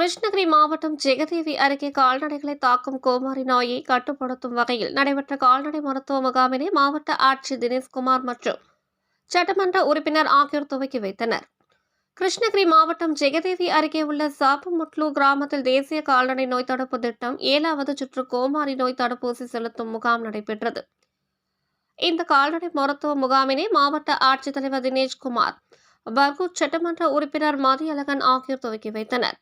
கிருஷ்ணகிரி மாவட்டம் ஜெகதேவி அருகே கால்நடைகளை தாக்கும் கோமாரி நோயை கட்டுப்படுத்தும் வகையில் நடைபெற்ற கால்நடை மருத்துவ முகாமினை மாவட்ட ஆட்சியர் தினேஷ்குமார் மற்றும் சட்டமன்ற உறுப்பினர் ஆகியோர் துவக்கி வைத்தனர். கிருஷ்ணகிரி மாவட்டம் ஜெகதேவி அருகே உள்ள சாப்பமுட்லு கிராமத்தில் தேசிய கால்நடை நோய் தடுப்பு திட்டம் 7வது சுற்று கோமாரி நோய் தடுப்பூசி செலுத்தும் முகாம் நடைபெற்றது. இந்த கால்நடை மருத்துவ முகாமினை மாவட்ட ஆட்சித்தலைவர் தினேஷ்குமார், பர்கூர் சட்டமன்ற உறுப்பினர் மதியழகன் ஆகியோர் துவக்கி வைத்தனர்.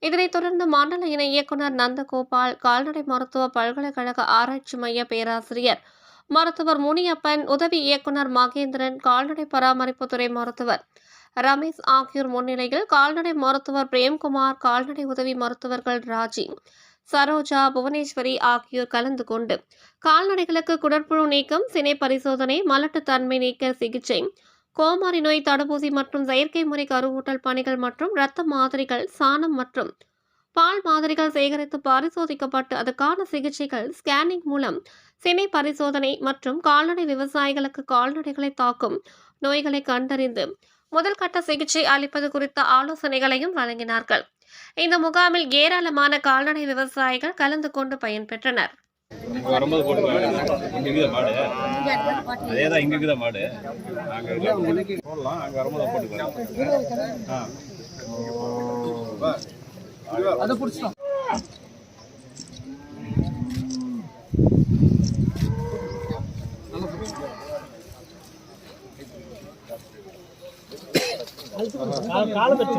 இதனைத் தொடர்ந்து மண்டல இணை இயக்குநர் நந்தகோபால், கால்நடை மருத்துவ பல்கலைக்கழக ஆராய்ச்சி மைய பேராசிரியர் மருத்துவர் முனியப்பன், உதவி இயக்குநர் மகேந்திரன், கால்நடை பராமரிப்புத்துறை மருத்துவர் ரமேஷ் ஆகியோர் முன்னிலையில் கால்நடை மருத்துவர் பிரேம்குமார், கால்நடை உதவி மருத்துவர்கள் ராஜி, சரோஜா, புவனேஸ்வரி ஆகியோர் கலந்து கொண்டு கால்நடைகளுக்கு குடற்புழு நீக்கம், சினை பரிசோதனை, மலட்டுத்தன்மை நீக்க சிகிச்சை, கோமாரி நோய் தடுப்பூசி மற்றும் செயற்கை முறை கருவூட்டல் பணிகள் மற்றும் இரத்த மாதிரிகள், சாணம் மற்றும் பால் மாதிரிகள் சேகரித்து பரிசோதிக்கப்பட்டு அதற்கான சிகிச்சைகள், ஸ்கேனிங் மூலம் சினை பரிசோதனை மற்றும் கால்நடை விவசாயிகளுக்கு கால்நடைகளை தாக்கும் நோய்களை கண்டறிந்து முதல் கட்ட சிகிச்சை அளிப்பது குறித்த ஆலோசனைகளையும் வழங்கினார்கள். இந்த முகாமில் ஏராளமான கால்நடை விவசாயிகள் கலந்து கொண்டு பயன்பெற்றனர். வரும்போது போட்டுக்கலாம். அதேதான் இங்க இருக்குதா மாடு, போடலாம். அங்க வரும்போது போட்டுக்கலாம். அதை பிடிச்சிட்டோம். காலம் வச்சு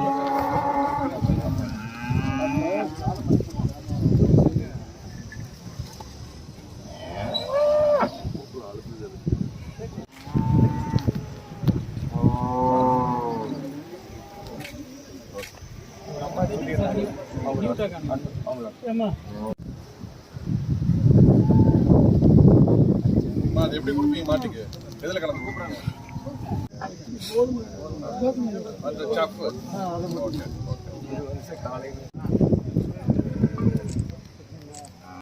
எப்படி கொடுப்பீங்க மாட்டுக்கு? எதில் கலந்து கூப்பிடுறாங்க? அந்த சாப்பு.